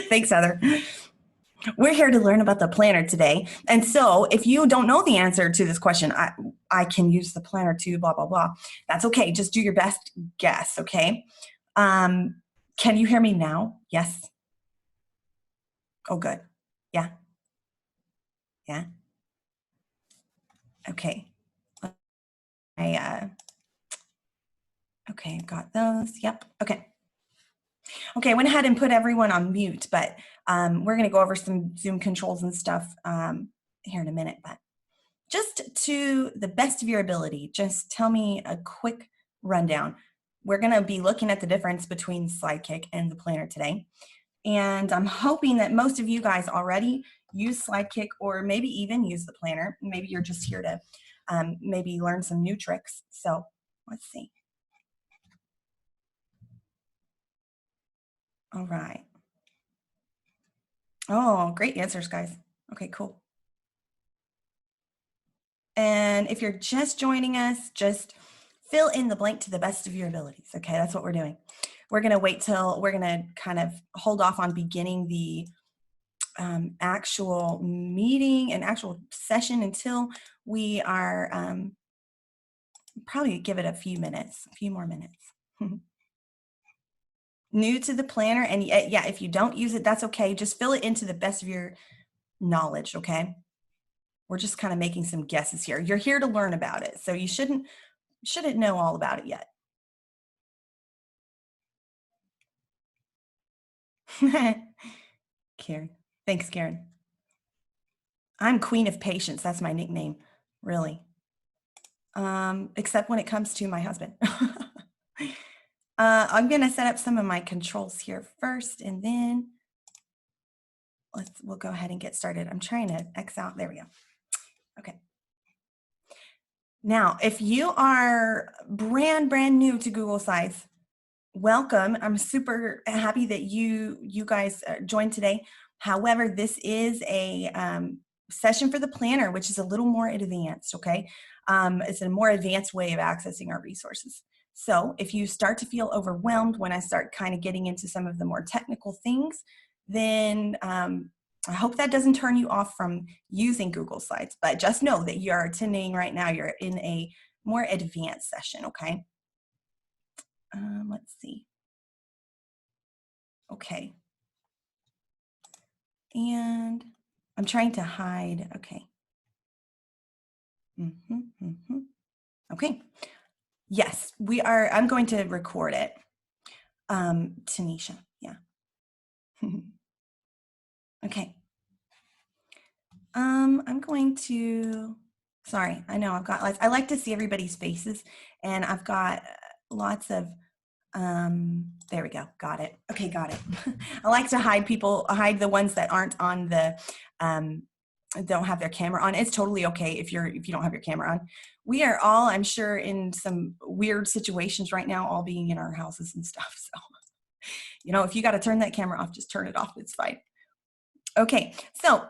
Thanks, Heather. We're here to learn about the planner today. And so if you don't know the answer to this question, I can use the planner to blah, blah, blah. That's okay. Just do your best guess, okay? Can you hear me now? Yes? Oh, good. Yeah? Yeah? Okay. Okay, got those. Yep. Okay. Okay, I went ahead and put everyone on mute, but we're going to go over some Zoom controls and stuff here in a minute. But just to the best of your ability, just tell me a quick rundown. We're going to be looking at the difference between Sidekick and the planner today. And I'm hoping that most of you guys already use Sidekick or maybe even use the planner. Maybe you're just here to maybe learn some new tricks. So let's see. All right. Oh, great answers, guys. Okay, cool. And if you're just joining us, just fill in the blank to the best of your abilities. Okay, that's what we're doing. We're going to wait till we're going to kind of hold off on beginning the actual meeting and actual session until we are probably give it a few more minutes. New to the planner, and yeah, if you don't use it, that's okay. Just fill it into the best of your knowledge, okay? We're just kind of making some guesses here. You're here to learn about it, so you shouldn't know all about it yet. Karen. Thanks, Karen. I'm Queen of Patience. That's my nickname, really. Except when it comes to my husband. I'm going to set up some of my controls here first, and then we'll go ahead and get started. I'm trying to X out. There we go. Okay. Now, if you are brand new to Google Slides, welcome. I'm super happy that you guys joined today. However, this is a session for the planner, which is a little more advanced, okay? It's a more advanced way of accessing our resources. So if you start to feel overwhelmed when I start kind of getting into some of the more technical things, then I hope that doesn't turn you off from using Google Slides, but just know that you are attending right now, you're in a more advanced session, okay? Let's see. Okay. And I'm trying to hide, okay. Okay. Yes, I'm going to record it. Tanisha, yeah. Okay. I'm going to, sorry, I know I like to see everybody's faces, and I've got lots of, there we go, got it. Okay, got it. I like to hide the ones that aren't on the, don't have their camera on. It's totally okay if you don't have your camera on. We are all, I'm sure, in some weird situations right now, all being in our houses and stuff. So, if you got to turn that camera off, just turn it off. It's fine. Okay, so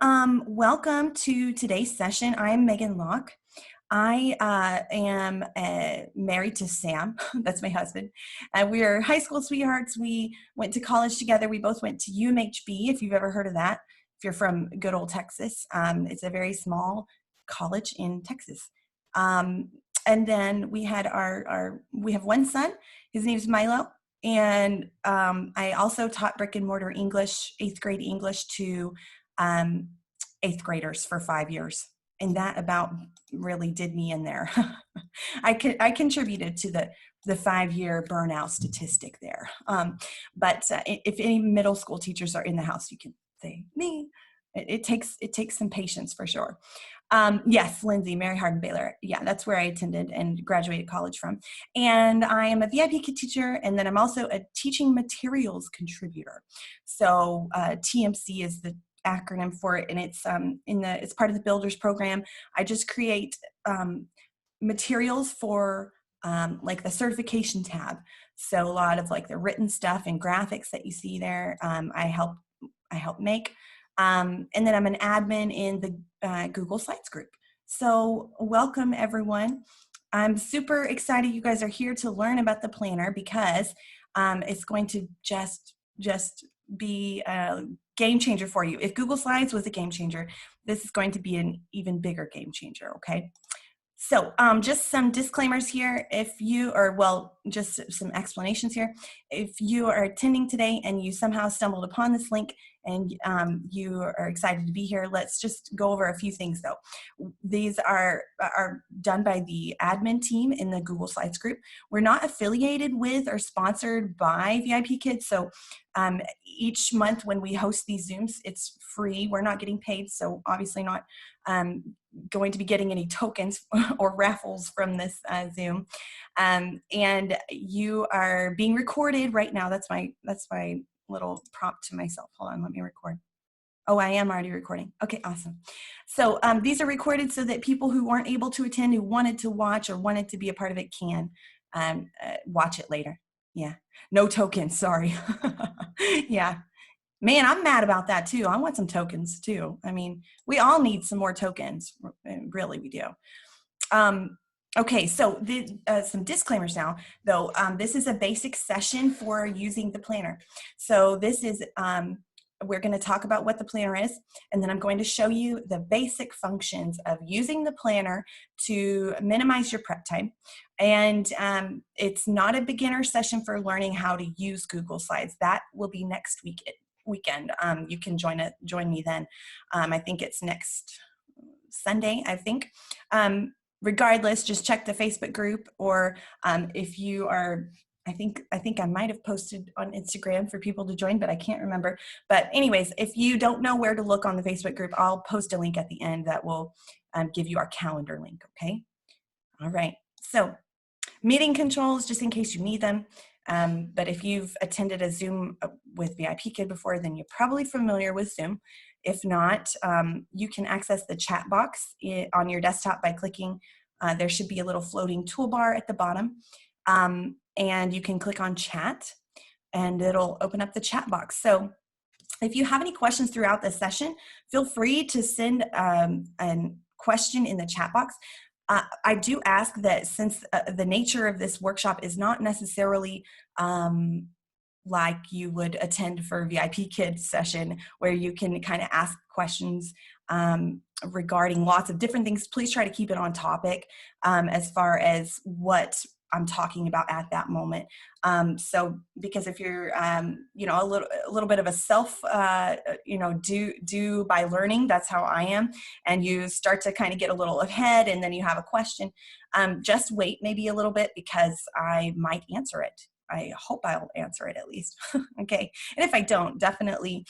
welcome to today's session. I'm Megan Locke. I am married to Sam. That's my husband. We are high school sweethearts. We went to college together. We both went to UMHB, if you've ever heard of that. If you're from good old Texas, it's a very small college in Texas. And then we had we have one son. His name is Milo. And I also taught brick and mortar English, 8th grade English to 8th graders for 5 years. And that about really did me in there. I contributed to the 5-year burnout statistic there. But if any middle school teachers are in the house, you can say me. It takes some patience for sure. Yes, Lindsay, Mary Hardin Baylor. Yeah, that's where I attended and graduated college from. And I am a VIP teacher, and then I'm also a teaching materials contributor. So TMC is the acronym for it, and it's it's part of the Builders program. I just create materials for like the certification tab. So a lot of like the written stuff and graphics that you see there, I help make. And then I'm an admin in the Google Slides group. So welcome everyone. I'm super excited you guys are here to learn about the planner because it's going to just be a game changer for you. If Google Slides was a game changer, this is going to be an even bigger game changer, okay? So just some disclaimers here. If you are, well, just some explanations here. If you are attending today and you somehow stumbled upon this link and you are excited to be here, let's just go over a few things though. These are done by the admin team in the Google Slides group. We're not affiliated with or sponsored by VIP Kids. So each month when we host these Zooms, it's free. We're not getting paid, so obviously not going to be getting any tokens or raffles from this Zoom. And you are being recorded right now. That's my little prompt to myself. Hold on, let me record. Oh, I am already recording. Okay, awesome. So these are recorded so that people who weren't able to attend, who wanted to watch or wanted to be a part of it, can watch it later. Yeah, no tokens, sorry. Yeah. Man, I'm mad about that too. I want some tokens too. I mean, we all need some more tokens. Really, we do. Okay, so some disclaimers now, though. This is a basic session for using the planner. So this is, we're going to talk about what the planner is, and then I'm going to show you the basic functions of using the planner to minimize your prep time. And it's not a beginner session for learning how to use Google Slides. That will be next weekend. You can join me then. I think it's next Sunday, I think. Regardless, just check the Facebook group, or if you are, I think I might have posted on Instagram for people to join, but I can't remember. But anyways, if you don't know where to look on the Facebook group, I'll post a link at the end that will give you our calendar link, okay? All right, so meeting controls, just in case you need them. But if you've attended a Zoom with VIP Kid before, then you're probably familiar with Zoom. If not, you can access the chat box on your desktop by clicking. There should be a little floating toolbar at the bottom. And you can click on chat and it'll open up the chat box. So if you have any questions throughout the session, feel free to send a question in the chat box. I do ask that, since the nature of this workshop is not necessarily like you would attend for a VIP Kids session where you can kind of ask questions regarding lots of different things, please try to keep it on topic as far as what I'm talking about at that moment. So because if you're, you know, a little bit of a self, you know, do by learning, that's how I am. And you start to kind of get a little ahead and then you have a question, just wait maybe a little bit because I might answer it. I hope I'll answer it at least. Okay. And if I don't, definitely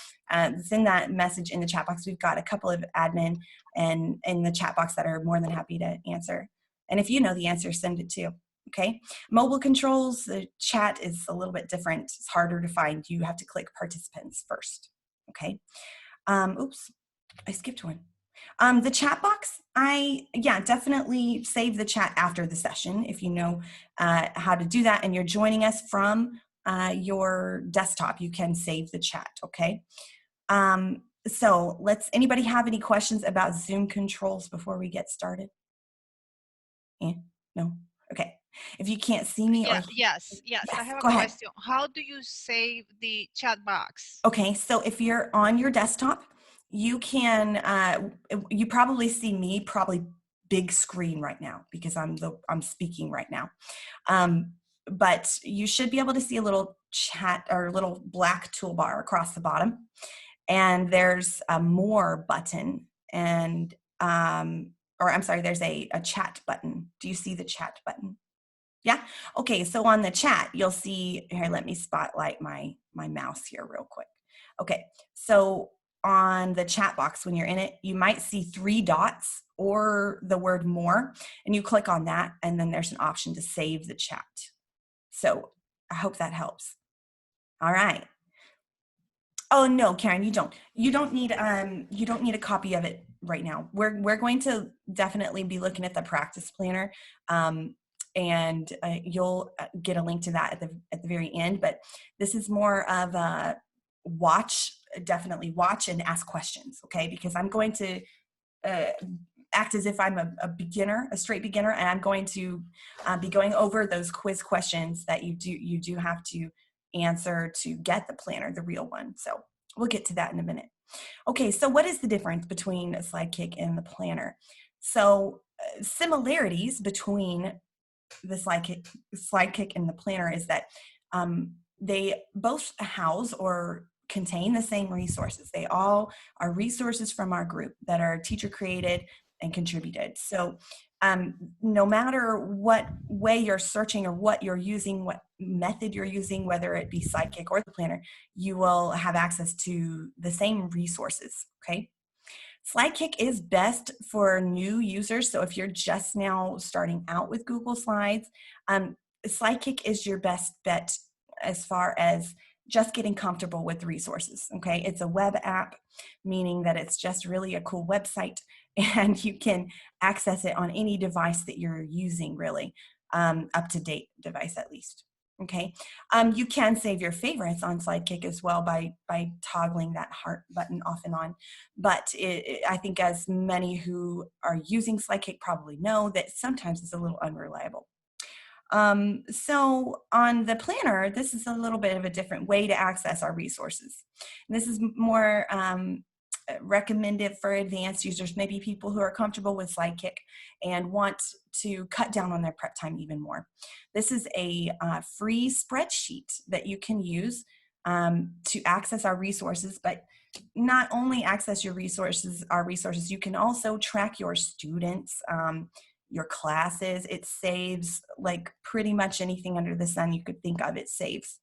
send that message in the chat box. We've got a couple of admin and in the chat box that are more than happy to answer. And if you know the answer, send it too. Okay. Mobile controls, the chat is a little bit different. It's harder to find. You have to click participants first. Okay. Oops, I skipped one. The chat box, definitely save the chat after the session if you know how to do that and you're joining us from your desktop, you can save the chat, okay? So anybody have any questions about Zoom controls before we get started? No? Okay. If you can't see me yes, I have a question. How do you save the chat box? Okay, so if you're on your desktop, you can, you probably see me probably big screen right now because I'm speaking right now. But you should be able to see a little chat or a little black toolbar across the bottom. And there's a more button and, or I'm sorry, there's a chat button. Do you see the chat button? Yeah. Okay. So on the chat, you'll see here, let me spotlight my mouse here real quick. Okay. So on the chat box, when you're in it, you might see 3 dots or the word more, and you click on that. And then there's an option to save the chat. So I hope that helps. All right. Oh no, Karen, you don't need a copy of it right now. We're going to definitely be looking at the practice planner. And you'll get a link to that at the very end, but this is more of a definitely watch and ask questions, okay? Because I'm going to act as if I'm a beginner, a straight beginner, and I'm going to be going over those quiz questions that you do have to answer to get the planner, the real one. So we'll get to that in a minute. Okay, so what is the difference between Sidekick and the planner? So similarities between the Sidekick and the planner is that they both house or contain the same resources. They all are resources from our group that are teacher created and contributed. So no matter what way you're searching or what you're using, what method you're using, whether it be Sidekick or the planner, you will have access to the same resources, okay? Sidekick is best for new users. So if you're just now starting out with Google Slides, Sidekick is your best bet as far as just getting comfortable with the resources, okay? It's a web app, meaning that it's just really a cool website and you can access it on any device that you're using, really, up-to-date device at least. Okay, you can save your favorites on Sidekick as well by toggling that heart button off and on. But I think as many who are using Sidekick probably know that sometimes it's a little unreliable. So on the planner, this is a little bit of a different way to access our resources. And this is more recommended for advanced users, maybe people who are comfortable with Sidekick and want to cut down on their prep time even more. This is a free spreadsheet that you can use to access our resources, but not only access your resources, you can also track your students, your classes. It saves like pretty much anything under the sun you could think of, it saves.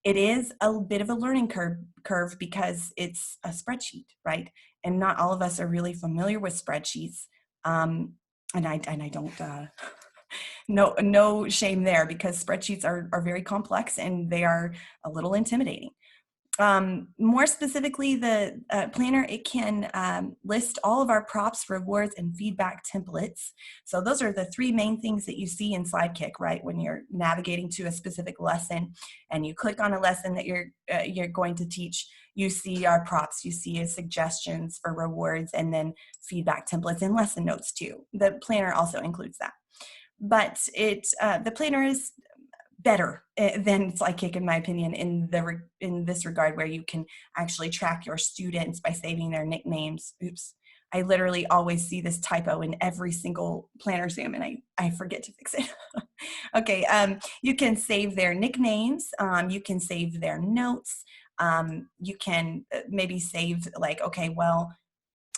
It is a bit of a learning curve because it's a spreadsheet, right? And not all of us are really familiar with spreadsheets. And I don't, no shame there, because spreadsheets are very complex and they are a little intimidating. More specifically, the planner, it can list all of our props, rewards, and feedback templates. So those are the three main things that you see in Sidekick, right? When you're navigating to a specific lesson and you click on a lesson that you're going to teach, you see our props, you see suggestions for rewards, and then feedback templates and lesson notes too. The planner also includes that. But the planner is better than Sidekick, in my opinion, in this regard, where you can actually track your students by saving their nicknames. Oops, I literally always see this typo in every single planner Zoom, and I forget to fix it. Okay, you can save their nicknames. You can save their notes. You can maybe save like, okay, well,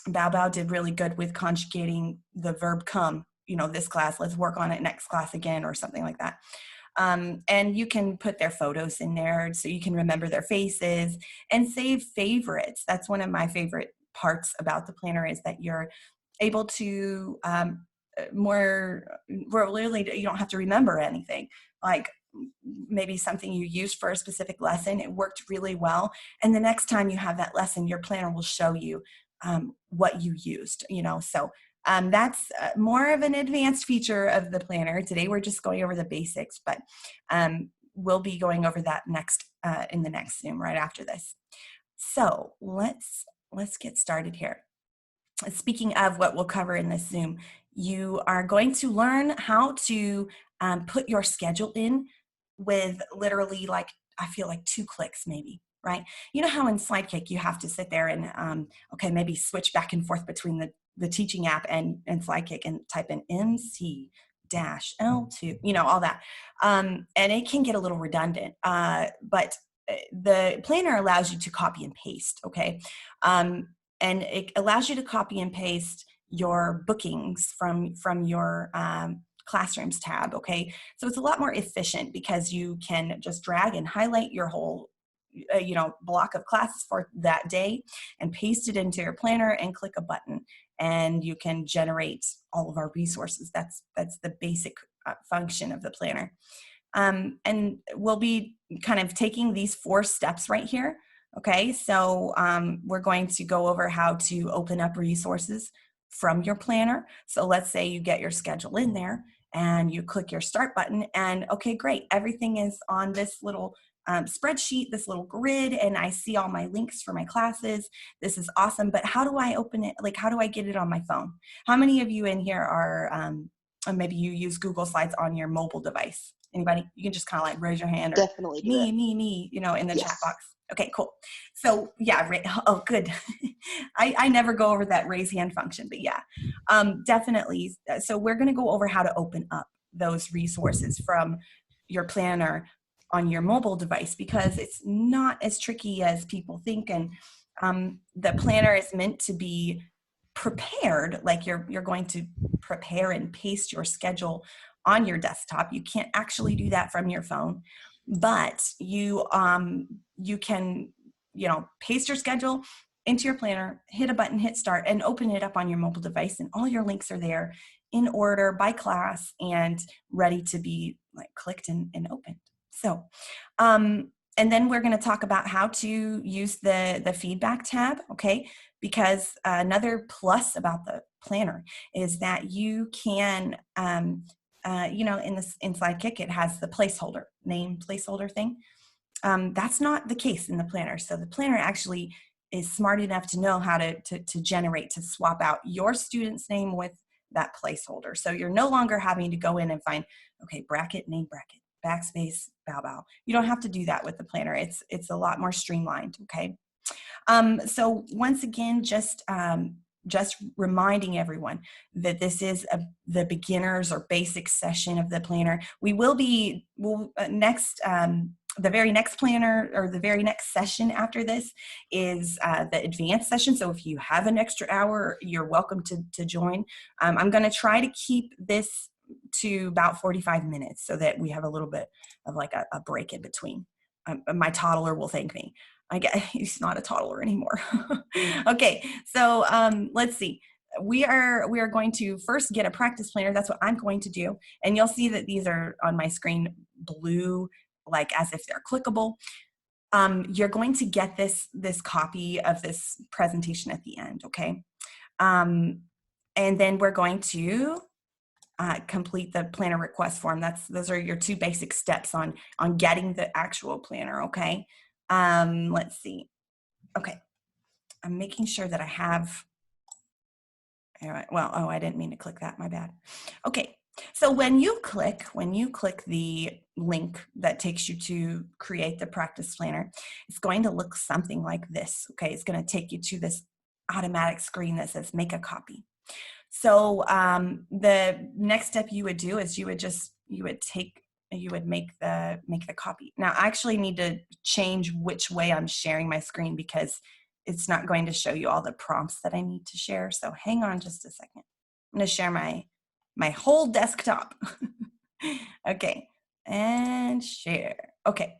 Bao Bao did really good with conjugating the verb come, this class, let's work on it next class again, or something like that. And you can put their photos in there so you can remember their faces and save favorites. That's one of my favorite parts about the planner, is that you're able to literally, you don't have to remember anything. Like maybe something you used for a specific lesson, it worked really well, and the next time you have that lesson, your planner will show you what you used, so that's more of an advanced feature of the planner. Today we're just going over the basics, but we'll be going over that next in the next Zoom right after this. So let's get started here. Speaking of what we'll cover in this Zoom, you are going to learn how to put your schedule in with literally, like, I feel like 2 clicks maybe, right? You know how in Sidekick you have to sit there and, okay, maybe switch back and forth between the teaching app and Sidekick and type in MC-L2, all that. And it can get a little redundant, but the planner allows you to copy and paste, okay? And it allows you to copy and paste your bookings from your classrooms tab, okay? So it's a lot more efficient because you can just drag and highlight your whole block of classes for that day and paste it into your planner and click a button, and you can generate all of our resources. That's the basic function of the planner. And we'll be kind of taking these 4 steps right here. Okay, so we're going to go over how to open up resources from your planner. So let's say you get your schedule in there and you click your start button, and okay, great, everything is on this little spreadsheet, this little grid, and I see all my links for my classes. This is awesome, but how do I open it? Like, how do I get it on my phone? How many of you in here are, maybe you use Google Slides on your mobile device? Anybody? You can just kind of like raise your hand, or Definitely do it. me, you know, in the chat Yes. box. Okay, cool. So yeah, oh, good. I never go over that raise hand function, but yeah, definitely. So we're going to go over how to open up those resources from your planner on your mobile device, because it's not as tricky as people think. And the planner is meant to be prepared, like you're going to prepare and paste your schedule on your desktop. You can't actually do that from your phone, but you can, you know, paste your schedule into your planner, hit a button, hit start, and open it up on your mobile device, and all your links are there in order by class and ready to be like clicked and opened. So and then we're going to talk about how to use the feedback tab, okay? Because another plus about the planner is that you can, you know, in Sidekick, it has the placeholder, name placeholder thing. That's not the case in the planner. So the planner actually is smart enough to know how to generate, to swap out your student's name with that placeholder. So you're no longer having to go in and find, okay, bracket, name bracket, backspace, bow bow. You don't have to do that with the planner. It's a lot more streamlined, okay? So once again, just reminding everyone that this is the beginners or basic session of the planner. We will be, next, the very next planner, or the very next session after this, is the advanced session. So if you have an extra hour, you're welcome to join. I'm going to try to keep this to about 45 minutes so that we have a little bit of like a break in between. My toddler will thank me. I guess he's not a toddler anymore. Okay, so let's see. We are going to first get a practice planner. That's what I'm going to do. And you'll see that these are on my screen blue, like as if they're clickable. You're going to get this copy of this presentation at the end, okay? And then we're going to complete the planner request form. Those are your two basic steps on getting the actual planner, okay? Let's see. Okay, I'm making sure that I have, all right, well, oh, I didn't mean to click that, my bad. Okay, so when you click the link that takes you to create the practice planner, it's going to look something like this, okay? It's going to take you to this automatic screen that says make a copy. So the next step you would do is you would make the copy. Now I actually need to change which way I'm sharing my screen, because it's not going to show you all the prompts that I need to share. So hang on just a second. I'm going to share my whole desktop. Okay, and share. Okay,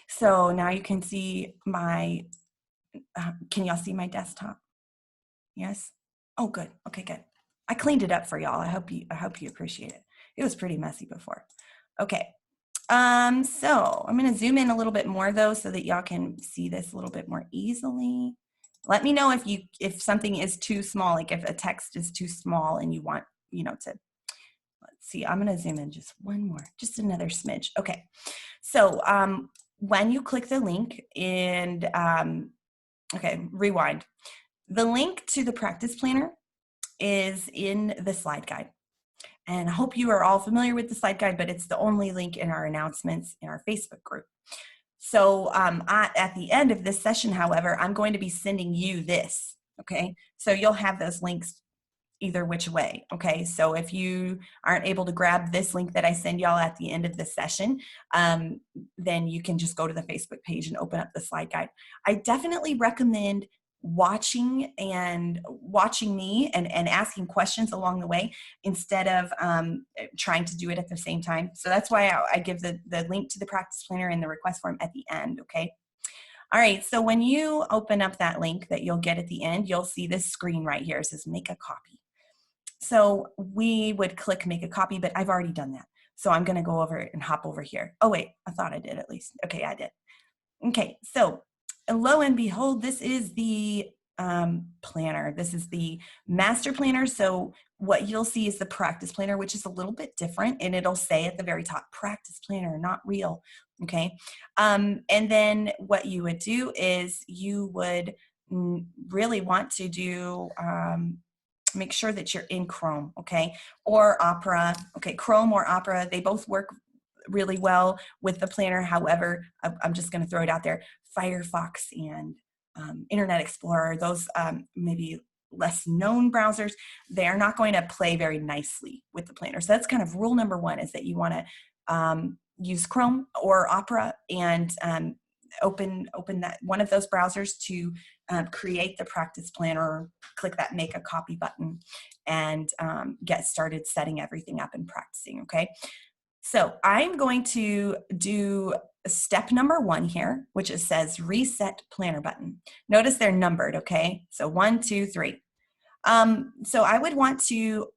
so now you can see my, can y'all see my desktop? Yes? Oh, good. Okay, good. I cleaned it up for y'all. I hope you appreciate it. It was pretty messy before. Okay. So I'm going to zoom in a little bit more though, so that y'all can see this a little bit more easily. Let me know if something is too small, like if a text is too small and you want, you know, to, let's see, I'm going to zoom in just one more, just another smidge. Okay. So, when you click the link and, okay, rewind. The link to the practice planner is in the slide guide. And I hope you are all familiar with the slide guide, but it's the only link in our announcements in our Facebook group. So at the end of this session, however, I'm going to be sending you this, okay? So you'll have those links either which way, okay? So if you aren't able to grab this link that I send y'all at the end of the session, then you can just go to the Facebook page and open up the slide guide. I definitely recommend watching me and asking questions along the way, instead of trying to do it at the same time. So that's why I give the link to the practice planner and the request form at the end, okay? All right, so when you open up that link that you'll get at the end, you'll see this screen right here. It says make a copy. So we would click make a copy, but I've already done that. So I'm gonna go over and hop over here. Oh wait, I thought I did at least. Okay, I did. Okay, so lo and behold, this is the planner. This is the master planner. So what you'll see is the practice planner, which is a little bit different, and it'll say at the very top, practice planner, not real, okay? And then what you would do is you would really want to do, make sure that you're in Chrome, okay? Or Opera, okay, Chrome or Opera, they both work really well with the planner. However, I'm just going to throw it out there. Firefox and Internet Explorer, those maybe less known browsers, they are not going to play very nicely with the planner. So that's kind of rule number one, is that you want to use Chrome or Opera and open that one of those browsers to create the practice planner, click that make a copy button, and get started setting everything up and practicing, okay? So I'm going to do step number one here, which it says reset planner button. Notice they're numbered, okay? So 1, 2, 3. So I would want to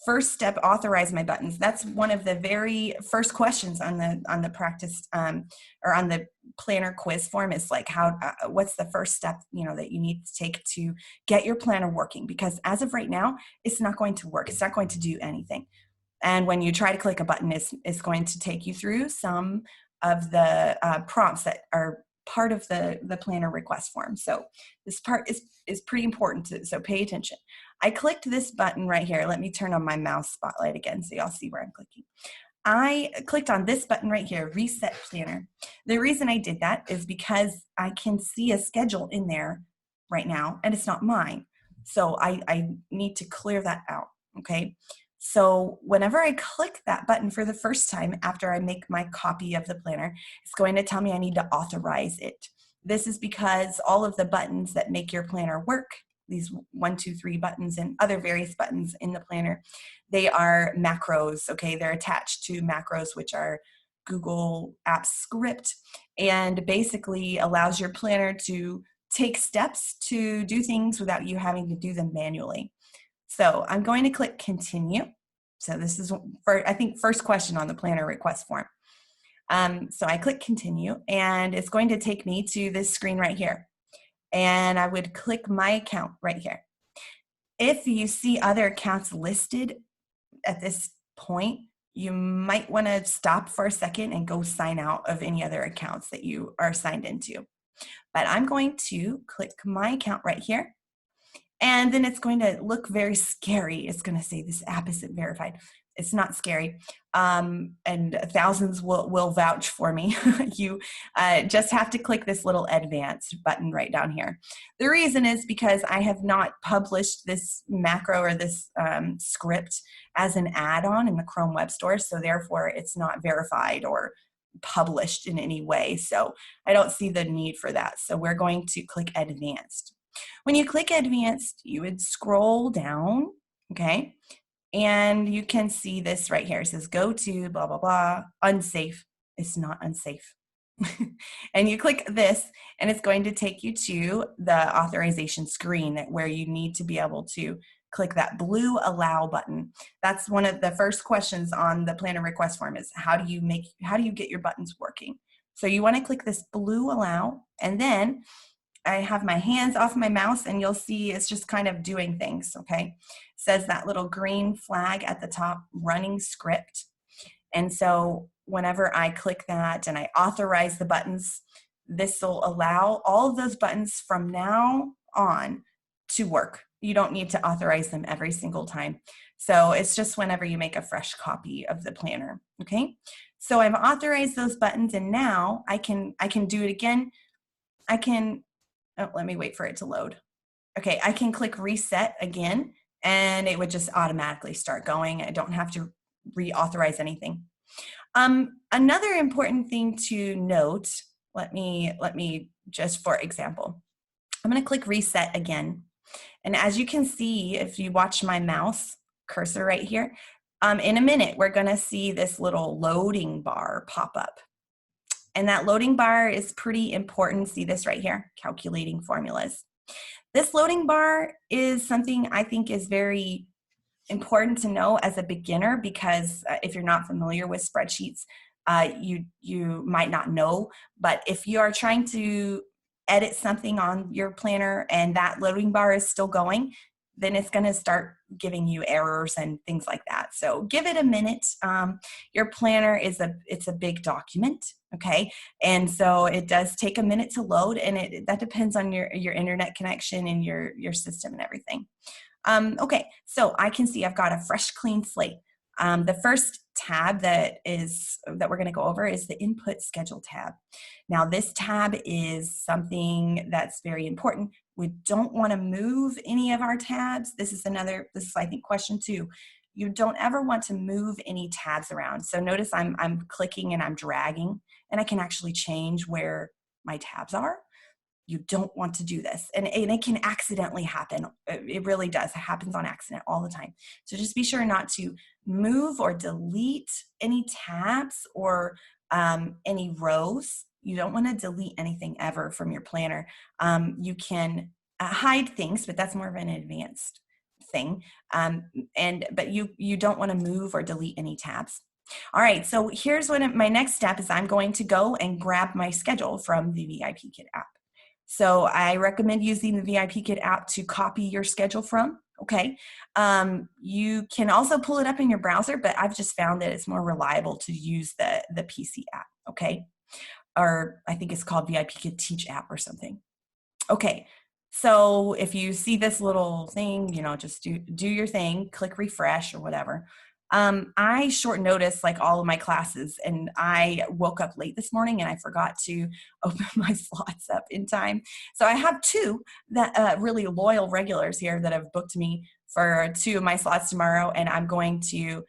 first step authorize my buttons. That's one of the very first questions on the practice or on the planner quiz form, is like what's the first step that you need to take to get your planner working, because as of right now it's not going to work. It's not going to do anything. And when you try to click a button, it's going to take you through some of the prompts that are part of the planner request form. So this part is pretty important, so pay attention. I clicked this button right here. Let me turn on my mouse spotlight again so y'all see where I'm clicking. I clicked on this button right here, Reset Planner. The reason I did that is because I can see a schedule in there right now, and it's not mine. So I need to clear that out, okay? So whenever I click that button for the first time after I make my copy of the planner, it's going to tell me I need to authorize it. This is because all of the buttons that make your planner work, these 1, 2, 3 buttons and other various buttons in the planner, they are macros, okay? They're attached to macros, which are Google Apps script, and basically allows your planner to take steps to do things without you having to do them manually. So I'm going to click continue. So this is, I think, first question on the planner request form. So I click continue, and it's going to take me to this screen right here. And I would click my account right here. If you see other accounts listed at this point, you might want to stop for a second and go sign out of any other accounts that you are signed into. But I'm going to click my account right here. And then it's going to look very scary. It's going to say this app isn't verified. It's not scary. And thousands will vouch for me. You just have to click this little advanced button right down here. The reason is because I have not published this macro or this script as an add-on in the Chrome Web Store. So therefore it's not verified or published in any way. So I don't see the need for that. So we're going to click advanced. When you click advanced, you would scroll down, okay? And you can see this right here. It says go to blah, blah, blah, unsafe. It's not unsafe. And you click this, and it's going to take you to the authorization screen where you need to be able to click that blue allow button. That's one of the first questions on the planner request form, is how do you get your buttons working? So you want to click this blue allow, and then I have my hands off my mouse, and you'll see it's just kind of doing things, okay? It says that little green flag at the top, running script. And so whenever I click that and I authorize the buttons, this will allow all of those buttons from now on to work. You don't need to authorize them every single time. So it's just whenever you make a fresh copy of the planner, okay? So I've authorized those buttons, and now I can do it again. Oh, let me wait for it to load. Okay, I can click reset again, and it would just automatically start going. I don't have to reauthorize anything. Another important thing to note, let me just, for example, I'm going to click reset again. And as you can see, if you watch my mouse cursor right here, in a minute, we're going to see this little loading bar pop up. And that loading bar is pretty important. See this right here, calculating formulas. This loading bar is something I think is very important to know as a beginner, because if you're not familiar with spreadsheets, you might not know. But if you are trying to edit something on your planner and that loading bar is still going, then it's going to start giving you errors and things like that. So give it a minute. Your planner it's a big document, okay? And so it does take a minute to load, and that depends on your internet connection and your system and everything. Okay, so I can see I've got a fresh, clean slate. The first tab that we're going to go over is the input schedule tab. Now this tab is something that's very important. We don't want to move any of our tabs. This is I think question 2. You don't ever want to move any tabs around. So notice I'm clicking and I'm dragging, and I can actually change where my tabs are. You don't want to do this. And it can accidentally happen. It really does. It happens on accident all the time. So just be sure not to move or delete any tabs or any rows. You don't want to delete anything ever from your planner. You can hide things, but that's more of an advanced thing. But you don't want to move or delete any tabs. All right, so here's my next step is I'm going to go and grab my schedule from the VIPKit app. So I recommend using the VIPKit app to copy your schedule from, okay? You can also pull it up in your browser, but I've just found that it's more reliable to use the PC app, okay? Or I think it's called VIPKit Teach app or something. Okay, so if you see this little thing, just do your thing, click refresh or whatever. I short notice like all of my classes, and I woke up late this morning and I forgot to open my slots up in time. So I have 2 that really loyal regulars here that have booked me for 2 of my slots tomorrow, and I'm going to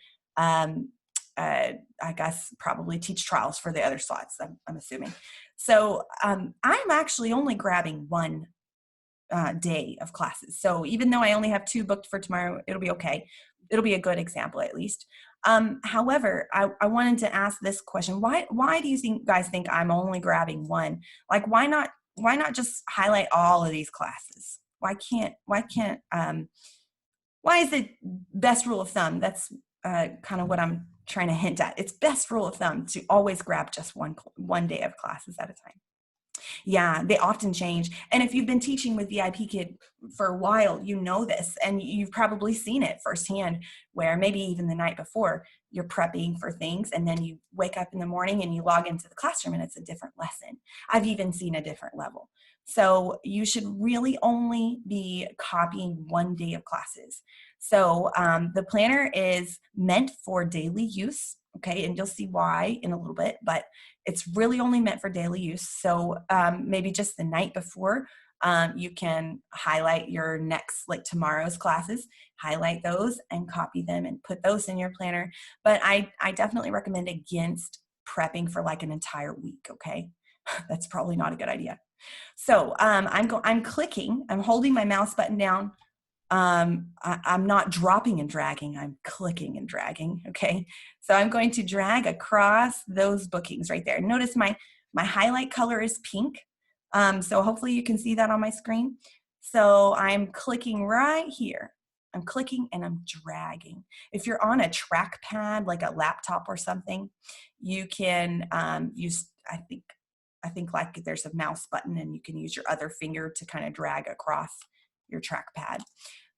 I guess probably teach trials for the other slots, I'm assuming. So I'm actually only grabbing 1 day of classes. So even though I only have 2 booked for tomorrow, it'll be okay. It'll be a good example at least. However, I wanted to ask this question. Why do you guys think I'm only grabbing 1? Like, why not just highlight all of these classes? Why is it best rule of thumb? That's kind of what I'm trying to hint at. It's best rule of thumb to always grab just one day of classes at a time. Yeah, they often change. And if you've been teaching with VIPKit for a while, you know this, and you've probably seen it firsthand, where maybe even the night before you're prepping for things, and then you wake up in the morning and you log into the classroom and it's a different lesson. I've even seen a different level. So you should really only be copying 1 day of classes. So the planner is meant for daily use, okay, and you'll see why in a little bit, but it's really only meant for daily use. So maybe just the night before, you can highlight your like tomorrow's classes, highlight those and copy them and put those in your planner. But I definitely recommend against prepping for like an entire week, okay? That's probably not a good idea. So I'm clicking, I'm holding my mouse button down. I'm not dropping and dragging, I'm clicking and dragging, okay? So I'm going to drag across those bookings right there. Notice my highlight color is pink. So hopefully you can see that on my screen. So I'm clicking right here. I'm clicking and I'm dragging. If you're on a trackpad, like a laptop or something, you can use, I think like there's a mouse button and you can use your other finger to kind of drag across your trackpad.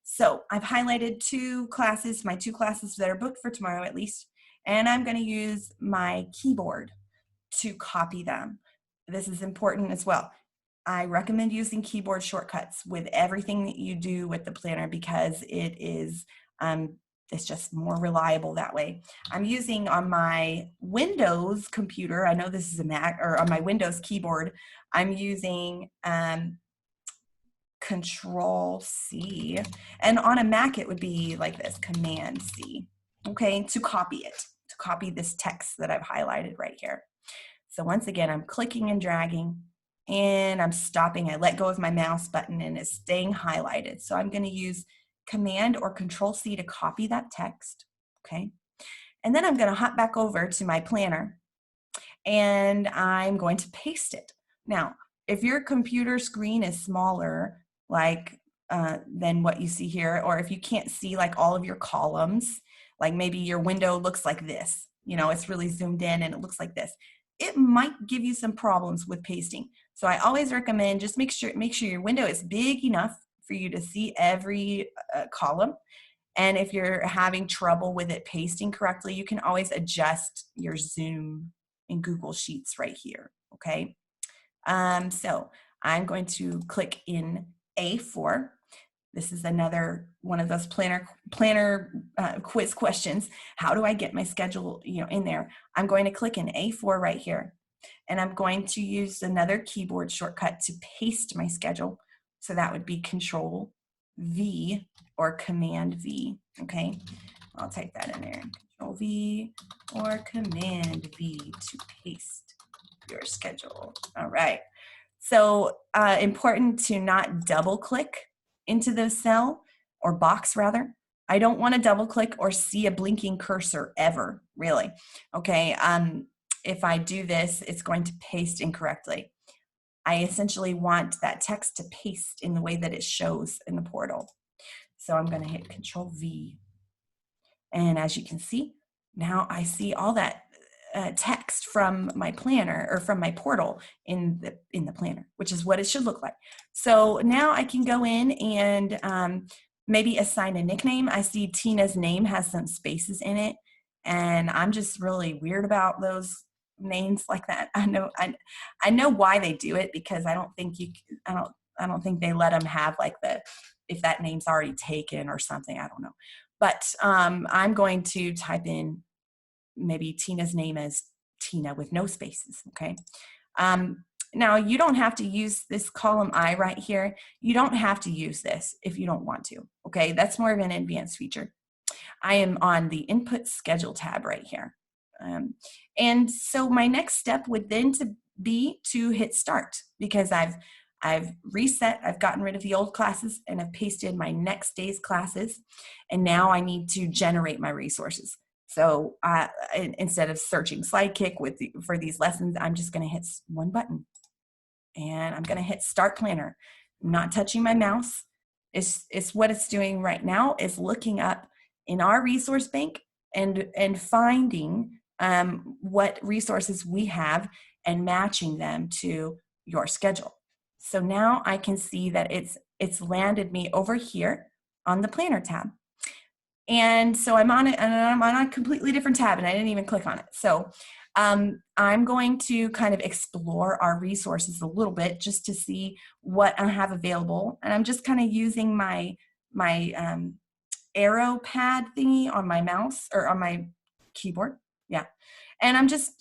So I've highlighted 2 classes, my 2 classes that are booked for tomorrow at least, and I'm going to use my keyboard to copy them. This is important as well. I recommend using keyboard shortcuts with everything that you do with the planner because it's just more reliable that way. I'm using on my Windows computer, I know this is a Mac, or on my Windows keyboard, I'm using Control C, and on a Mac it would be like this, Command C, okay, to copy this text that I've highlighted right here. So once again, I'm clicking and dragging and I'm stopping. I let go of my mouse button and it's staying highlighted. So I'm going to use Command or Control C to copy that text, okay? And then I'm going to hop back over to my planner and I'm going to paste it. Now, if your computer screen is smaller, like than what you see here, or if you can't see like all of your columns, like maybe your window looks like this, it's really zoomed in and it looks like this, it might give you some problems with pasting. So I always recommend just make sure your window is big enough for you to see every column. And if you're having trouble with it pasting correctly, you can always adjust your zoom in Google Sheets right here, okay? So I'm going to click in A4. This is another one of those planner quiz questions. How do I get my schedule, in there? I'm going to click in A4 right here, and I'm going to use another keyboard shortcut to paste my schedule. So that would be Control V or Command V. Okay, I'll type that in there. Control V or Command V to paste your schedule. All right. So important to not double click into the cell or box rather. I don't want to double click or see a blinking cursor ever, really. Okay, if I do this, it's going to paste incorrectly. I essentially want that text to paste in the way that it shows in the portal. So I'm going to hit Control V. And as you can see, now I see all that text from my planner or from my portal in the planner, which is what it should look like. So now I can go in and maybe assign a nickname. I see Tina's name has some spaces in it, and I'm just really weird about those names like that. I know why they do it, because I don't think they let them have like if that name's already taken or something. I don't know. But I'm going to type in maybe Tina's name as Tina with no spaces, okay? Now, you don't have to use this column I right here. You don't have to use this if you don't want to, okay? That's more of an advanced feature. I am on the Input Schedule tab right here. And so my next step would then be to hit Start, because I've reset, I've gotten rid of the old classes, and I've pasted my next day's classes. And now I need to generate my resources. So instead of searching Sidekick for these lessons, I'm just going to hit one button, and I'm going to hit Start Planner. I'm not touching my mouse. It's what it's doing right now is looking up in our resource bank and finding what resources we have and matching them to your schedule. So now I can see that it's landed me over here on the Planner tab. And so I'm on it, and I'm on a completely different tab, and I didn't even click on it. So I'm going to kind of explore our resources a little bit just to see what I have available. And I'm just kind of using my arrow pad thingy on my mouse or on my keyboard. Yeah. And I'm just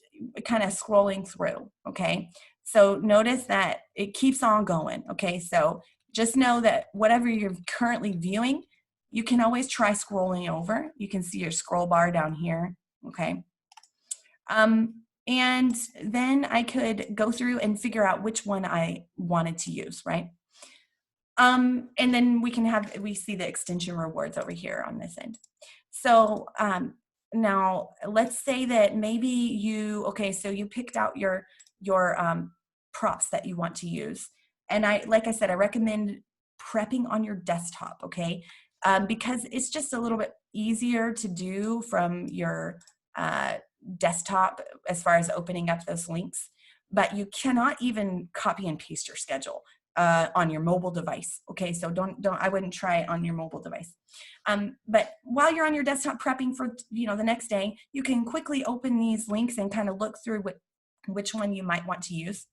kind of scrolling through. Okay. So notice that it keeps on going. Okay. So just know that whatever you're currently viewing, you can always try scrolling over. You can see your scroll bar down here. Okay. And then I could go through and figure out which one I wanted to use, right? And then we see the extension rewards over here on this end. So now let's say that maybe so you picked out your props that you want to use. And like I said, I recommend prepping on your desktop, okay? Because it's just a little bit easier to do from your desktop as far as opening up those links. But you cannot even copy and paste your schedule on your mobile device. Okay, so I wouldn't try it on your mobile device. But while you're on your desktop prepping for the next day, you can quickly open these links and kind of look through which one you might want to use.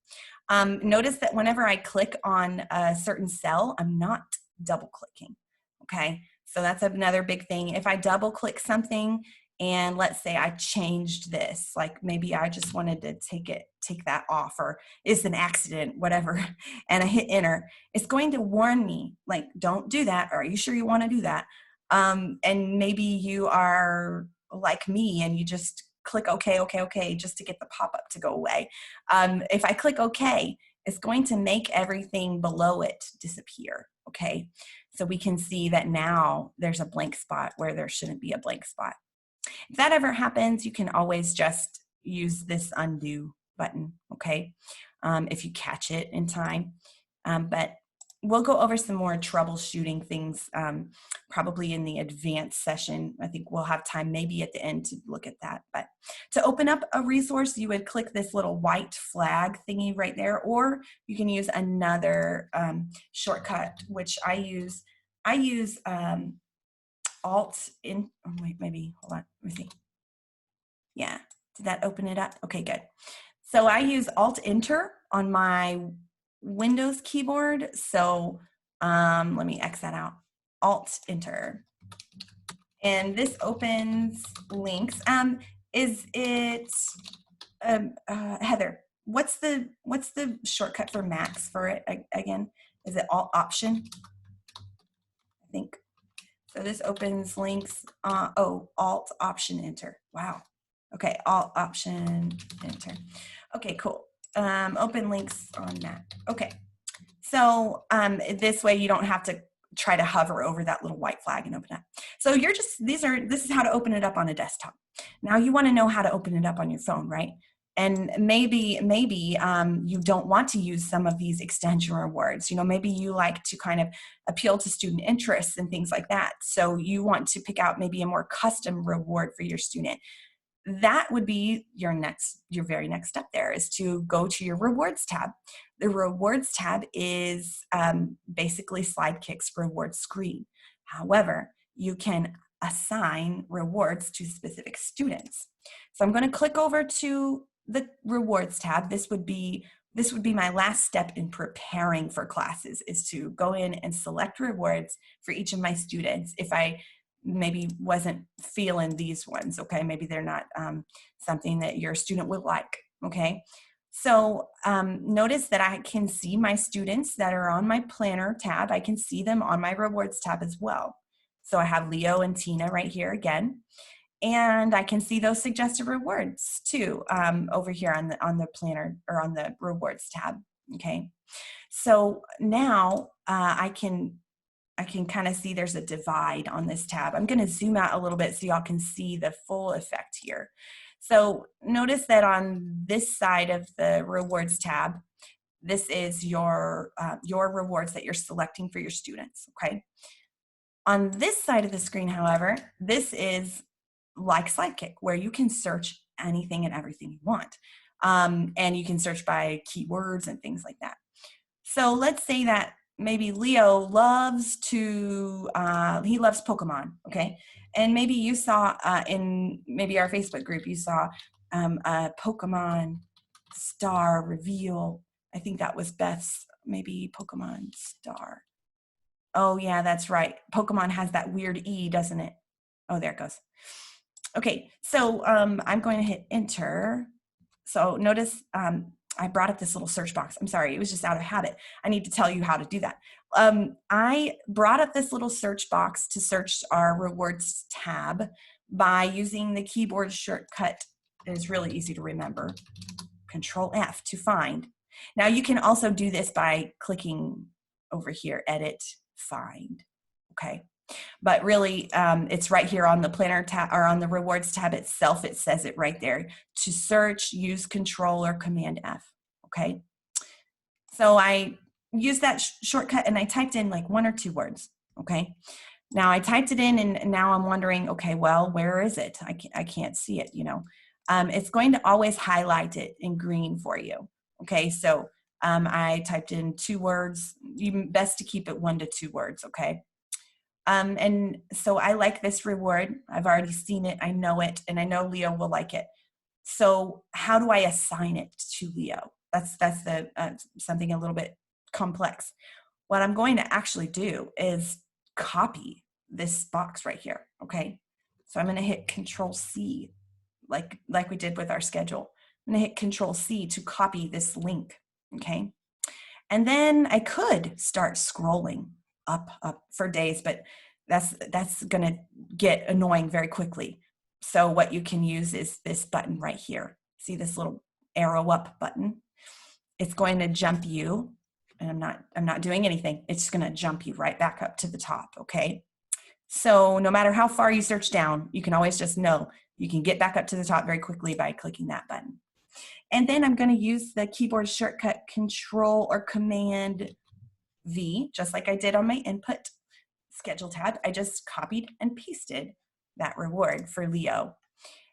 Notice that whenever I click on a certain cell, I'm not double clicking. Okay, so that's another big thing. If I double click something, and let's say I changed this, like maybe I just wanted to take that off, or it's an accident, whatever, and I hit enter, it's going to warn me, like, don't do that, or are you sure you want to do that? And maybe you are like me and you just click okay, just to get the pop-up to go away. If I click okay, it's going to make everything below it disappear, okay? So we can see that now there's a blank spot where there shouldn't be a blank spot. If that ever happens, you can always just use this undo button, okay, if you catch it in time. But we'll go over some more troubleshooting things probably in the advanced session. I think we'll have time maybe at the end to look at that. But to open up a resource, you would click this little white flag thingy right there, or you can use another shortcut, which I use Alt in, oh wait, maybe, hold on, let me see. Yeah, did that open it up? Okay, good. So I use Alt Enter on my Windows keyboard. So let me X that out. Alt Enter. And this opens links. Is it, Heather, what's the shortcut for Macs for it again? Is it Alt Option? I think. So this opens links, Alt Option Enter. Wow. Okay, Alt Option Enter. Okay, cool. Open links on Mac. Okay. So this way you don't have to try to hover over that little white flag and open it. So this is how to open it up on a desktop. Now you want to know how to open it up on your phone, right? And maybe you don't want to use some of these extension rewards. You know, maybe you like to kind of appeal to student interests and things like that. So you want to pick out maybe a more custom reward for your student. That would be your very next step there, is to go to your rewards tab. The rewards tab is basically Sidekick's reward screen. However, you can assign rewards to specific students. So I'm going to click over to the rewards tab. This would be my last step in preparing for classes, is to go in and select rewards for each of my students. If I maybe wasn't feeling these ones, okay, maybe they're not something that your student would like, okay. So notice that I can see my students that are on my planner tab. I can see them on my rewards tab as well. So I have Leo and Tina right here again. And I can see those suggested rewards too over here on the planner, or on the rewards tab. Okay, so now I can kind of see there's a divide on this tab. I'm going to zoom out a little bit so y'all can see the full effect here. So notice that on this side of the rewards tab, this is your rewards that you're selecting for your students. Okay. On this side of the screen, however, this is like Sidekick, where you can search anything and everything you want. And you can search by keywords and things like that. So let's say that maybe Leo loves he loves Pokemon, okay? And maybe you saw in maybe our Facebook group, you saw a Pokemon star reveal. I think that was Beth's, maybe Pokemon star. Oh yeah, that's right. Pokemon has that weird E, doesn't it? Oh, there it goes. Okay, so I'm going to hit enter. So notice I brought up this little search box. I'm sorry, it was just out of habit. I need to tell you how to do that. I brought up this little search box to search our rewards tab by using the keyboard shortcut. It is really easy to remember. Control F to find. Now you can also do this by clicking over here, edit, find, okay? But really, it's right here on the planner tab, or on the rewards tab itself. It says it right there. To search, use Control or Command F, okay? So I used that shortcut and I typed in like 1 or 2 words, okay? Now I typed it in and now I'm wondering, okay, well, where is it? I can't see it, you know. It's going to always highlight it in green for you, okay? So I typed in 2 words. Best to keep it 1 to 2 words, okay? And so I like this reward. I've already seen it, I know it, and I know Leo will like it. So how do I assign it to Leo? That's the something a little bit complex. What I'm going to actually do is copy this box right here, okay? So I'm going to hit Control C, like we did with our schedule. I'm going to hit Control C to copy this link, okay? And then I could start scrolling up for days, but that's going to get annoying very quickly. So what you can use is this button right here. See this little arrow up button? It's going to jump you, and I'm not doing anything. It's just going to jump you right back up to the top, okay? So no matter how far you search down, you can always just know you can get back up to the top very quickly by clicking that button. And then I'm going to use the keyboard shortcut Control or Command V, just like I did on my input schedule tab. I just copied and pasted that reward for Leo.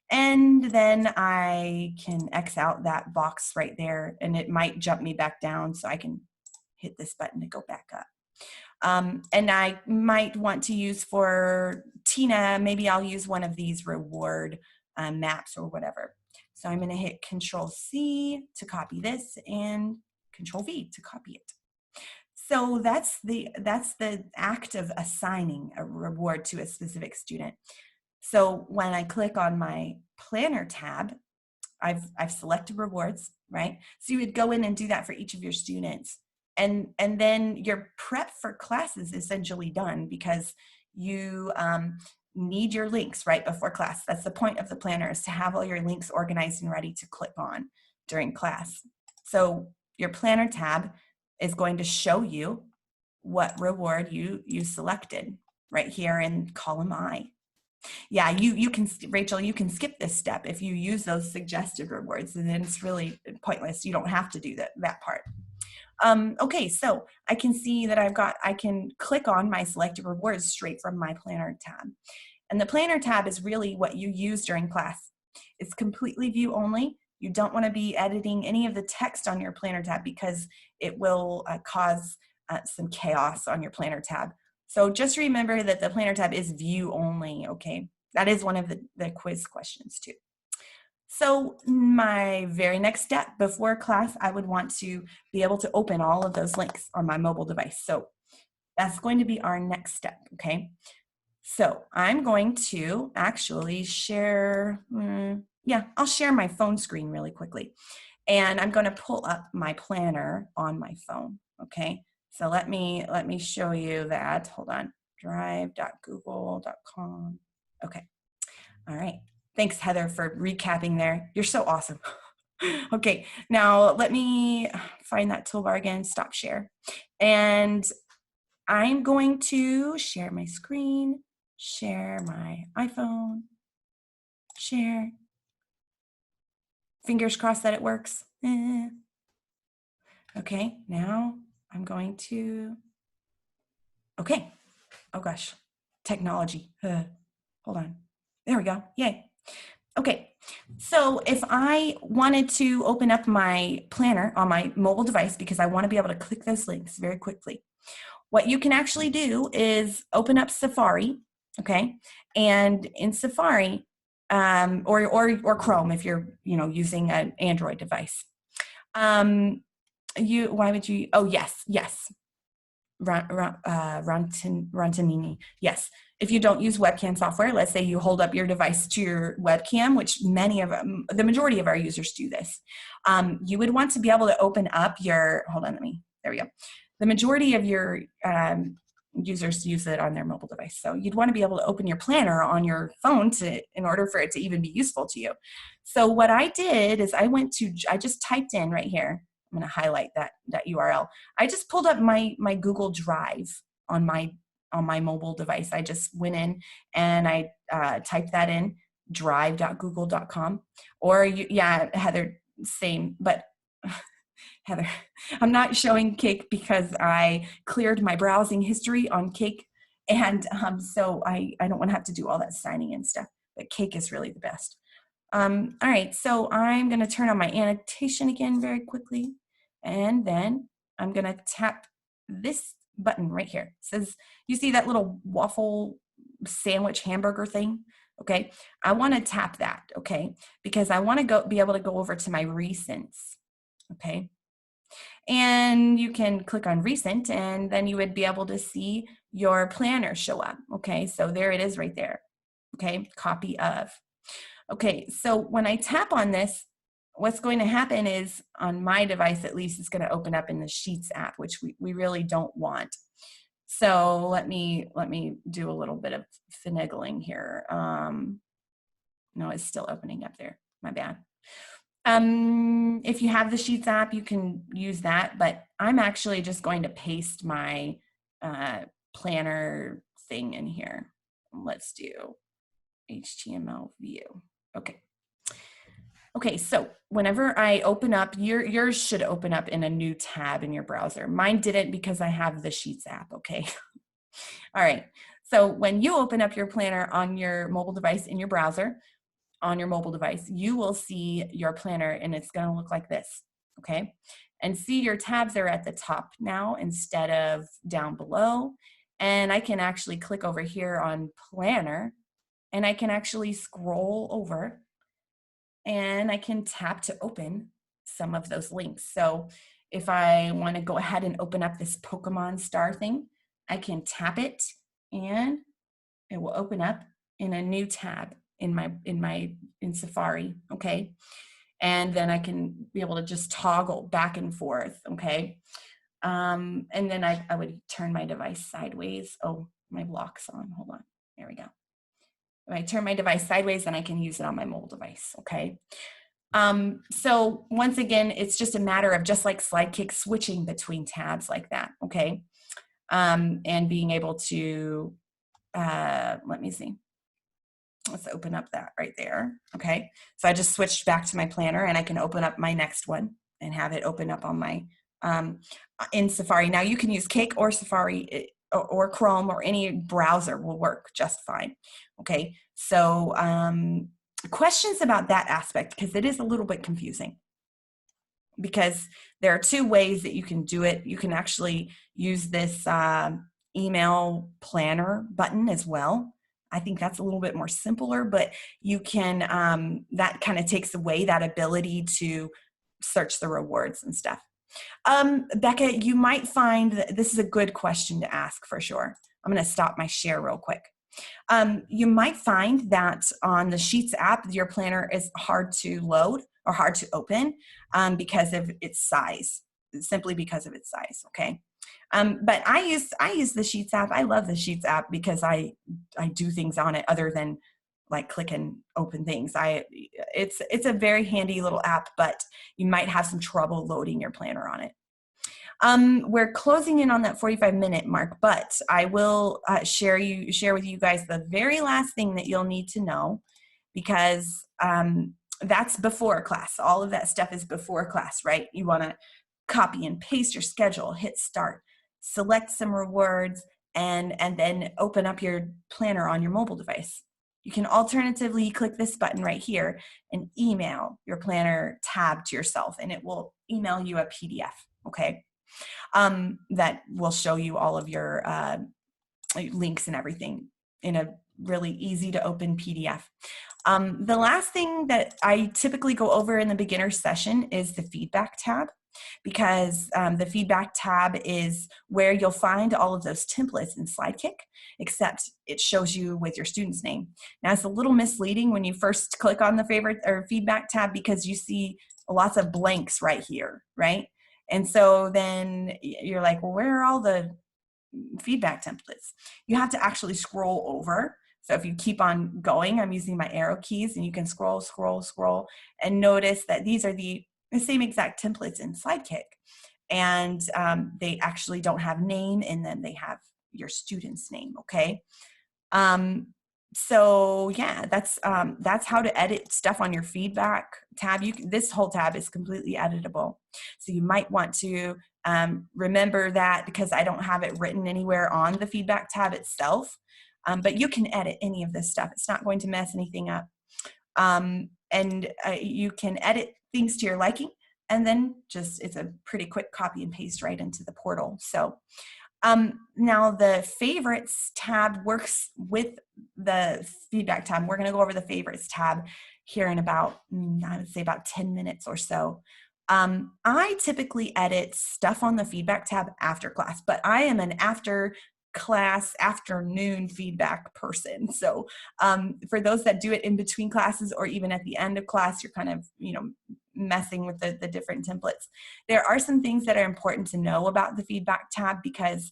And then I can X out that box right there, and it might jump me back down, so I can hit this button to go back up. And I might want to use for Tina, maybe I'll use one of these reward maps or whatever. So I'm going to hit Control C to copy this and Control V to copy it. So that's the act of assigning a reward to a specific student. So when I click on my planner tab, I've selected rewards, right? So you would go in and do that for each of your students. And then your prep for class is essentially done, because you need your links right before class. That's the point of the planner, is to have all your links organized and ready to click on during class. So your planner tab is going to show you what reward you selected right here in column I. Yeah, you can, Rachel, you can skip this step if you use those suggested rewards, and then it's really pointless. You don't have to do that part. Okay, so I can see that I can click on my selected rewards straight from my planner tab. And the planner tab is really what you use during class. It's completely view only. You don't want to be editing any of the text on your planner tab, because it will cause some chaos on your planner tab. So just remember that the planner tab is view only, okay? That is one of the quiz questions too. So my very next step before class, I would want to be able to open all of those links on my mobile device. So that's going to be our next step, okay? So I'm going to actually share, I'll share my phone screen really quickly. And I'm going to pull up my planner on my phone, okay? So let me show you that. Hold on, drive.google.com. Okay, all right. Thanks, Heather, for recapping there. You're so awesome. Okay, now let me find that toolbar again, stop share. And I'm going to share my screen, share my iPhone, share. Fingers crossed that it works. Okay, now I'm going to, okay. Oh gosh, technology. Hold on. There we go. Yay. Okay, so if I wanted to open up my planner on my mobile device, because I want to be able to click those links very quickly, what you can actually do is open up Safari, okay? And in Safari, or Chrome if you're using an Android device. Why would you? Oh yes. Rantanini. Yes. If you don't use webcam software, let's say you hold up your device to your webcam, which the majority of our users do this. You would want to be able to open up your, there we go. The majority of your users use it on their mobile device. So you'd want to be able to open your planner on your phone in order for it to even be useful to you. So what I did is I just typed in right here. I'm going to highlight that URL. I just pulled up my Google Drive on my mobile device. I just went in and I typed that in, drive.google.com. Or Heather, same, but Heather, I'm not showing Cake because I cleared my browsing history on Cake, and so I don't want to have to do all that signing in stuff, but Cake is really the best. All right, so I'm going to turn on my annotation again very quickly, and then I'm going to tap this button right here. It says, you see that little waffle sandwich hamburger thing? Okay, I want to tap that, okay, because I want to be able to go over to my recents, okay? And you can click on recent, and then you would be able to see your planner show up, okay? So there it is right there, okay, copy of. Okay, so when I tap on this, what's going to happen is, on my device at least, it's going to open up in the Sheets app, which we really don't want. So let me do a little bit of finagling here. No, it's still opening up there. My bad. If you have the Sheets app, you can use that, but I'm actually just going to paste my planner thing in here. Let's do HTML view. Okay, so whenever I open up, yours should open up in a new tab in your browser. Mine didn't because I have the Sheets app, okay? All right, so when you open up your planner on your mobile device in your browser, on your mobile device, you will see your planner, and it's going to look like this, okay? And see, your tabs are at the top now instead of down below. And I can actually click over here on planner, and I can actually scroll over, and I can tap to open some of those links. So if I want to go ahead and open up this Pokemon star thing, I can tap it and it will open up in a new tab in Safari, okay? And then I can be able to just toggle back and forth, okay? And then I would turn my device sideways. Oh, my block's on, hold on, there we go. If I turn my device sideways, then I can use it on my mobile device, okay? So once again, it's just a matter of, just like Sidekick, switching between tabs like that, okay? And being able to, let me see. Let's open up that right there, okay? So I just switched back to my planner, and I can open up my next one and have it open up on my, in Safari. Now you can use Cake or Safari or Chrome, or any browser will work just fine, okay? So questions about that aspect, because it is a little bit confusing, because there are two ways that you can do it. You can actually use this email planner button as well. I think that's a little bit more simpler, but you can, that kind of takes away that ability to search the rewards and stuff. Becca, you might find that this is a good question to ask for sure. I'm going to stop my share real quick. You might find that on the Sheets app, your planner is hard to load or hard to open because of its size, simply because of its size, okay? But I use the Sheets app. I love the Sheets app because I do things on it other than like click and open things. It's a very handy little app, but you might have some trouble loading your planner on it. We're closing in on that 45-minute mark, but I will share with you guys the very last thing that you'll need to know, because that's before class. All of that stuff is before class, right? You want to copy and paste your schedule, hit start, select some rewards, and then open up your planner on your mobile device. You can alternatively click this button right here and email your planner tab to yourself, and it will email you a PDF, okay? That will show you all of your links and everything in a really easy to open PDF. The last thing that I typically go over in the beginner session is the feedback tab, because the feedback tab is where you'll find all of those templates in Sidekick, except it shows you with your student's name. Now, it's a little misleading when you first click on the favorite or feedback tab, because you see lots of blanks right here, right? And so then you're like, well, where are all the feedback templates? You have to actually scroll over. So if you keep on going, I'm using my arrow keys, and you can scroll, scroll, scroll, and notice that these are the same exact templates in Sidekick. And they actually don't have name in them. They have your student's name, okay? So yeah, that's how to edit stuff on your feedback tab. This whole tab is completely editable. So you might want to remember that, because I don't have it written anywhere on the feedback tab itself. But you can edit any of this stuff. It's not going to mess anything up. And you can edit things to your liking, and then it's a pretty quick copy and paste right into the portal. So now the favorites tab works with the feedback tab. We're going to go over the favorites tab here in about, I would say about 10 minutes or so. I typically edit stuff on the feedback tab after class, but I am an after class afternoon feedback person. So for those that do it in between classes or even at the end of class, you're kind of, messing with the different templates. There are some things that are important to know about the feedback tab, because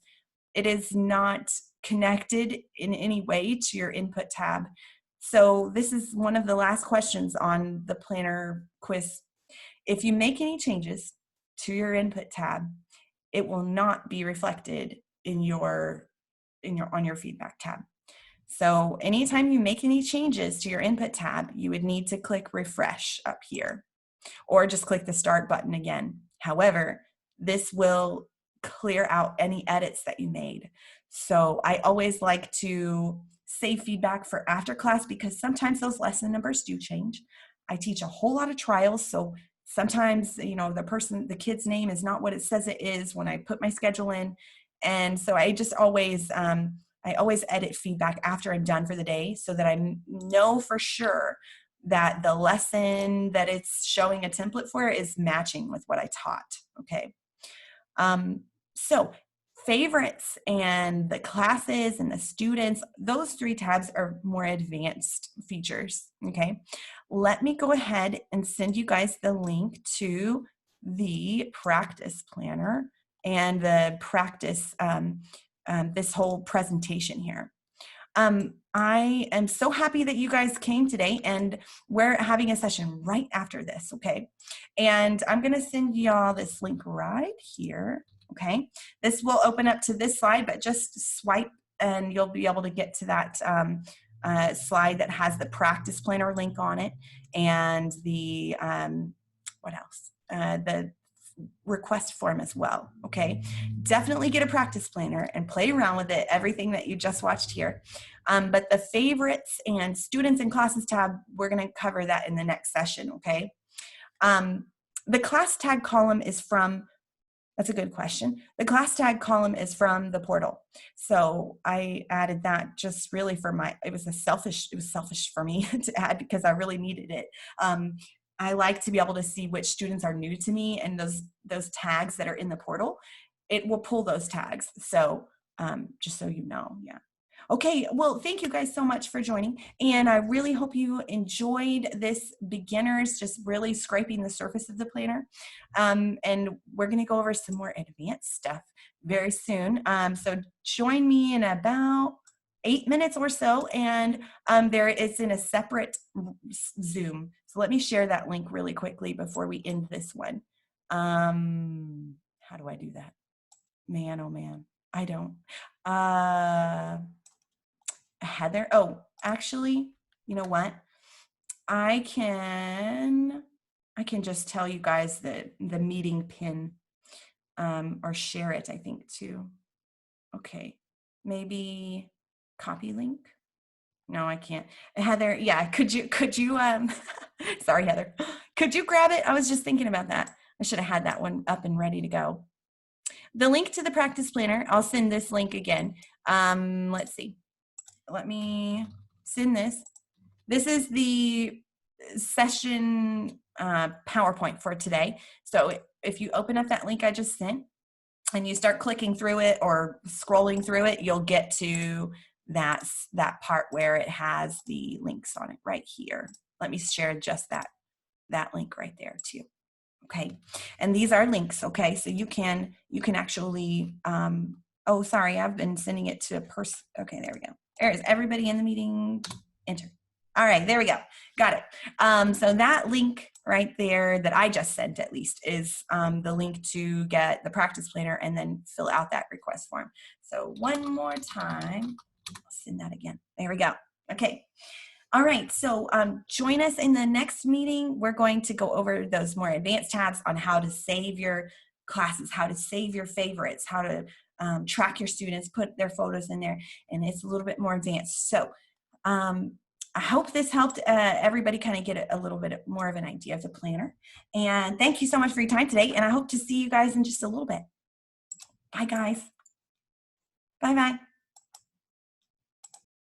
it is not connected in any way to your input tab. So this is one of the last questions on the planner quiz. If you make any changes to your input tab, it will not be reflected on your feedback tab. So anytime you make any changes to your input tab, you would need to click refresh up here, or just click the start button again. However, this will clear out any edits that you made. So I always like to save feedback for after class, because sometimes those lesson numbers do change. I teach a whole lot of trials, so sometimes the kid's name is not what it says it is when I put my schedule in. And so I just always edit feedback after I'm done for the day, so that I know for sure that the lesson that it's showing a template for is matching with what I taught, okay? So favorites and the classes and the students, those 3 tabs are more advanced features, okay? Let me go ahead and send you guys the link to the practice planner and the practice, this whole presentation here. I am so happy that you guys came today, and we're having a session right after this, okay? And I'm gonna send y'all this link right here, okay? This will open up to this slide, but just swipe and you'll be able to get to that slide that has the practice planner link on it and the, what else? The request form as well, okay? Definitely get a practice planner and play around with it, everything that you just watched here. But the favorites and students and classes tab, we're gonna cover that in the next session, okay? The class tag column is from, that's a good question. The class tag column is from the portal. So I added that just really for it was selfish for me to add because I really needed it. I like to be able to see which students are new to me, and those tags that are in the portal, it will pull those tags. So just so you know, yeah. Okay, well, thank you guys so much for joining, and I really hope you enjoyed this beginners, just really scraping the surface of the planner. And we're gonna go over some more advanced stuff very soon. So join me in about 8 minutes or so, and it's in a separate Zoom. So let me share that link really quickly before we end this one. How do I do that? Man, oh man, I don't. Heather, oh, actually, you know what? I can just tell you guys the meeting pin, or share it, I think, too. Okay, maybe copy link. No, I can't. Heather, yeah, could you, sorry, Heather, could you grab it? I was just thinking about that. I should have had that one up and ready to go. The link to the practice planner, I'll send this link again. Let's see. Let me send this. This is the session PowerPoint for today. So if you open up that link I just sent and you start clicking through it or scrolling through it, you'll get to that part where it has the links on it right here. Let me share just that link right there too. Okay, and these are links. Okay, so you can actually. Oh, sorry, I've been sending it to a person. Okay, there we go. There is everybody in the meeting. Enter. All right, there we go. Got it. So that link right there that I just sent, at least, is the link to get the practice planner and then fill out that request form. So one more time, I'll send that again. There we go. Okay. All right, so join us in the next meeting. We're going to go over those more advanced tabs on how to save your classes, how to save your favorites, how to track your students, put their photos in there, and it's a little bit more advanced. So I hope this helped everybody kind of get a little bit more of an idea of the planner. And thank you so much for your time today, and I hope to see you guys in just a little bit. Bye, guys. Bye-bye.